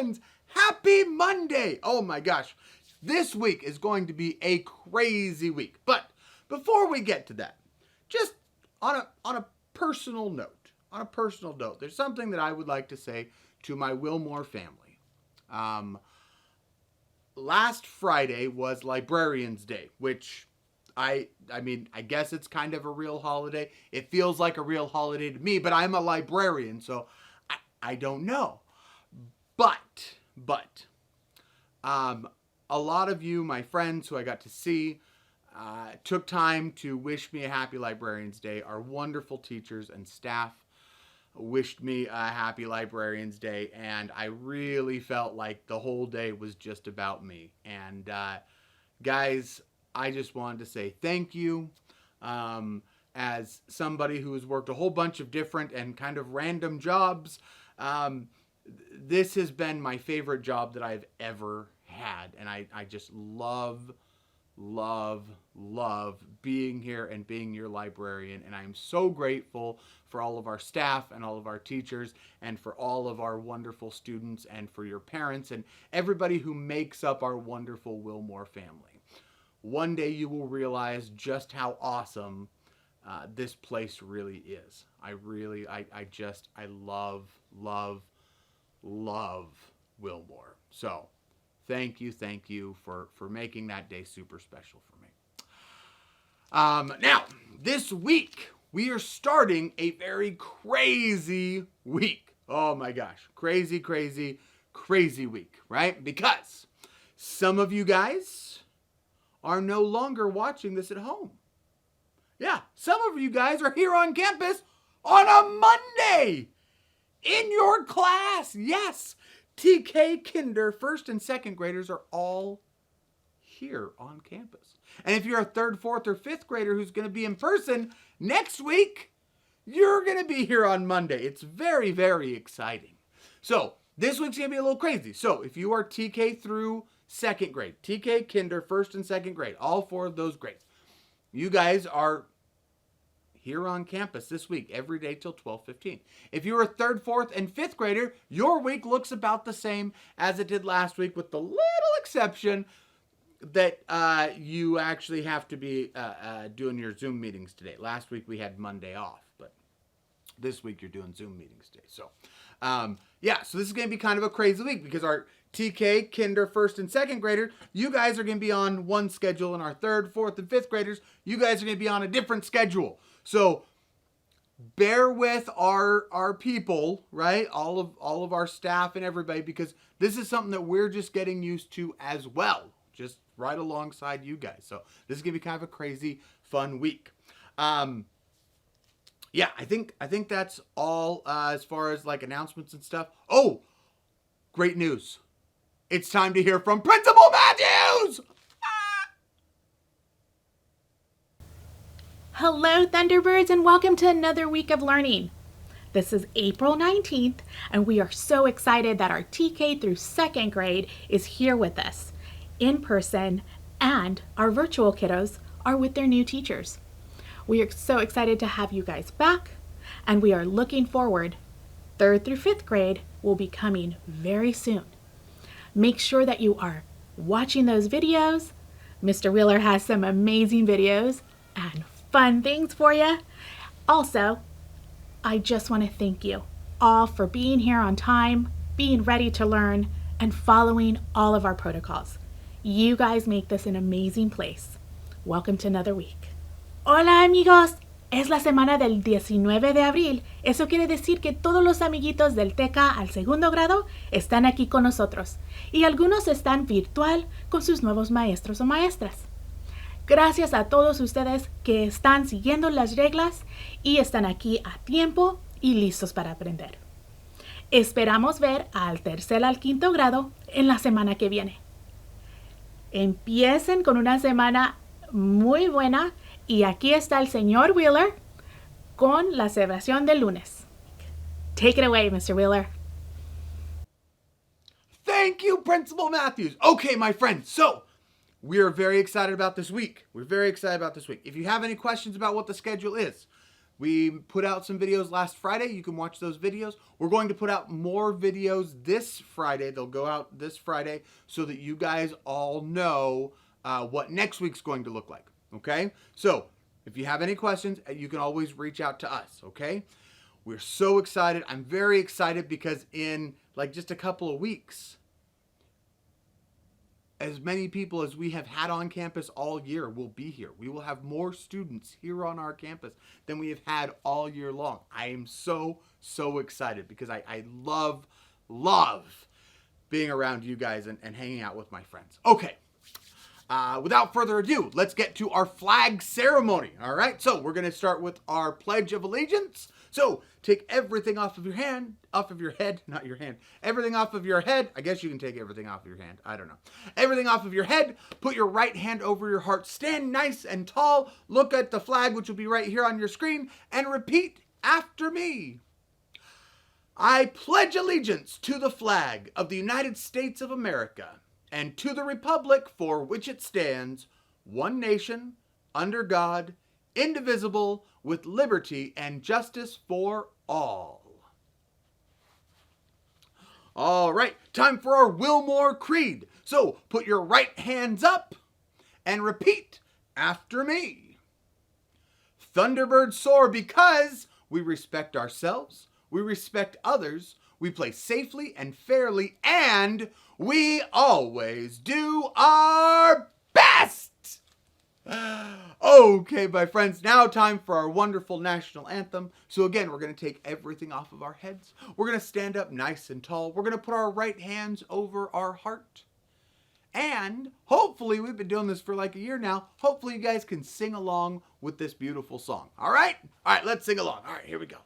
friends, happy Monday. Oh my gosh, this week is going to be a crazy week. But before we get to that, just on a personal note, there's something that I would like to say to my Willmore family. Last Friday was Librarians Day, which I mean, I guess it's kind of a real holiday. It feels like a real holiday to me, but I'm a librarian, so I don't know. But a lot of you, my friends who I got to see, took time to wish me a happy Librarians Day. Our wonderful teachers and staff wished me a happy Librarians Day, and I really felt like the whole day was just about me. And guys, I just wanted to say thank you. As somebody who has worked a whole bunch of different and kind of random jobs, this has been my favorite job that I've ever had. And I just love being here and being your librarian. And I'm so grateful for all of our staff and all of our teachers and for all of our wonderful students and for your parents and everybody who makes up our wonderful Willmore family. One day you will realize just how awesome this place really is. I love Willmore. So thank you for making that day super special for me. Now, this week, we are starting a very crazy week. Oh my gosh, crazy week, right? Because some of you guys are no longer watching this at home. Yeah, some of you guys are here on campus on a Monday in your class. Yes, TK Kinder, first and second graders are all here on campus. And if you're a third, fourth, or fifth grader who's going to be in person next week, you're going to be here on Monday. It's very exciting. So this week's going to be a little crazy. So if you are TK through second grade, TK Kinder, first and second grade, all four of those grades, you guys are here on campus this week, every day till 12:15. If you're a third, fourth, and fifth grader, your week looks about the same as it did last week, with the little exception that you actually have to be doing your Zoom meetings today. Last week we had Monday off, but this week you're doing Zoom meetings today. So, so this is going to be kind of a crazy week because our TK, Kinder, first and second grader, you guys are going to be on one schedule, and our third, fourth, and fifth graders, you guys are going to be on a different schedule. So bear with our people, right? All of our staff and everybody, because this is something that we're just getting used to as well, just right alongside you guys. So this is going to be kind of a crazy, fun week. I think that's all as far as like announcements and stuff. Oh, great news. It's time to hear from Principal Matthews! Hello, Thunderbirds, and welcome to another week of learning. This is April 19th, and we are so excited that our TK through second grade is here with us in person, and our virtual kiddos are with their new teachers. We are so excited to have you guys back, and we are looking forward. Third through fifth grade will be coming very soon. Make sure that you are watching those videos. Mr. Wheeler has some amazing videos and fun things for you. Also, I just want to thank you all for being here on time, being ready to learn, and following all of our protocols. You guys make this an amazing place. Welcome to another week. Hola amigos, es la semana del 19 de abril. Eso quiere decir que todos los amiguitos del TK al segundo grado están aquí con nosotros y algunos están virtual con sus nuevos maestros o maestras. Gracias a todos ustedes que están siguiendo las reglas y están aquí a tiempo y listos para aprender. Esperamos ver al tercer al quinto grado en la semana que viene. Empiecen con una semana muy buena y aquí está el señor Wheeler con la celebración del lunes. Take it away, Mr. Wheeler. Thank you, Principal Matthews. Okay, my friends, so we are very excited about this week. If you have any questions about what the schedule is, We put out some videos last Friday. You can watch those videos. We're going to put out more videos this Friday. They'll go out this Friday so that you guys all know what next week's going to look like. Okay? So if you have any questions, you can always reach out to us. Okay? We're so excited. I'm very excited because in like just a couple of weeks, as many people as we have had on campus all year will be here. We will have more students here on our campus than we have had all year long. I am so excited because I love being around you guys and hanging out with my friends. Okay. Without further ado, let's get to our flag ceremony. All right. So we're going to start with our Pledge of Allegiance. So take everything off of your head, not your hand, everything off of your head. I guess you can take everything off of your hand. I don't know. Everything off of your head. Put your right hand over your heart. Stand nice and tall. Look at the flag, which will be right here on your screen, and repeat after me. I pledge allegiance to the flag of the United States of America and to the republic for which it stands, one nation, under God, indivisible, with liberty and justice for all. All right, time for our Willmore Creed. So put your right hands up and repeat after me. Thunderbirds soar because we respect ourselves, we respect others, we play safely and fairly, and we always do our best. Okay, my friends, now time for our wonderful national anthem. So again, we're going to take everything off of our heads. We're going to stand up nice and tall. We're going to put our right hands over our heart. And hopefully, we've been doing this for like a year now. Hopefully, you guys can sing along with this beautiful song. All right? All right, let's sing along. All right, here we go.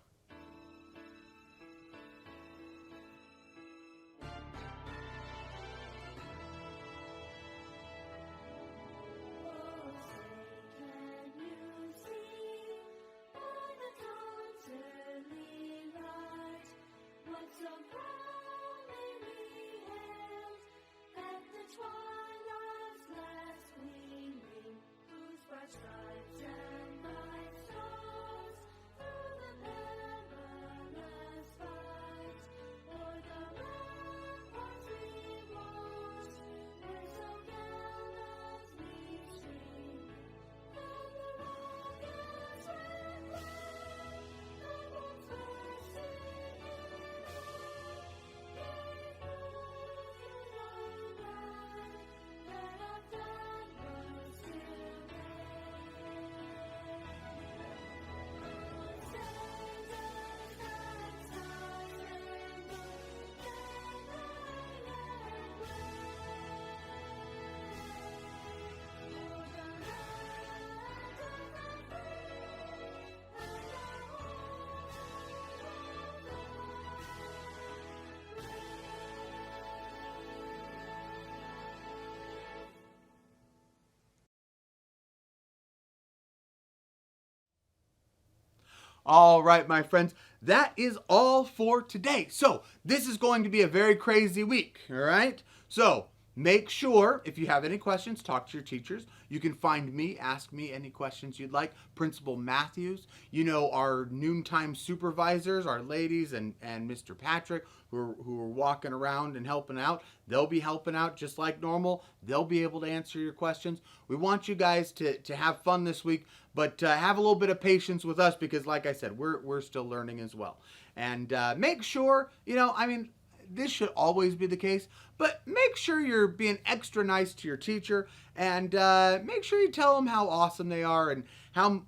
All right, my friends, that is all for today. So this is going to be a very crazy week, all right? So make sure, if you have any questions, talk to your teachers. You can find me, ask me any questions you'd like. Principal Matthews, you know, our noontime supervisors, our ladies, and Mr. Patrick, who are walking around and helping out. They'll be helping out just like normal. They'll be able to answer your questions. We want you guys to have fun this week, but have a little bit of patience with us because, like I said, we're still learning as well. And make sure, you know, I mean, this should always be the case, but make sure you're being extra nice to your teacher and make sure you tell them how awesome they are and how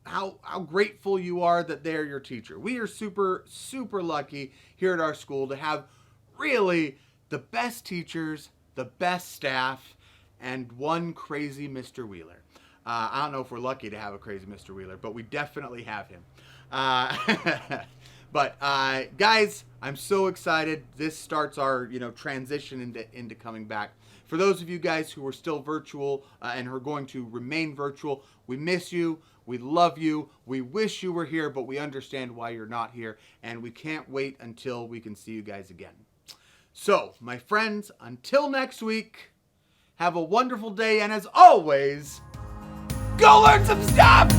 grateful you are that they're your teacher. We are super lucky here at our school to have really the best teachers, the best staff, and one crazy Mr. Wheeler. I don't know if we're lucky to have a crazy Mr. Wheeler, but we definitely have him. But guys, I'm so excited. This starts our transition into coming back. For those of you guys who are still virtual and are going to remain virtual, we miss you. We love you. We wish you were here, but we understand why you're not here. And we can't wait until we can see you guys again. So, my friends, until next week, have a wonderful day. And as always, go learn some stuff!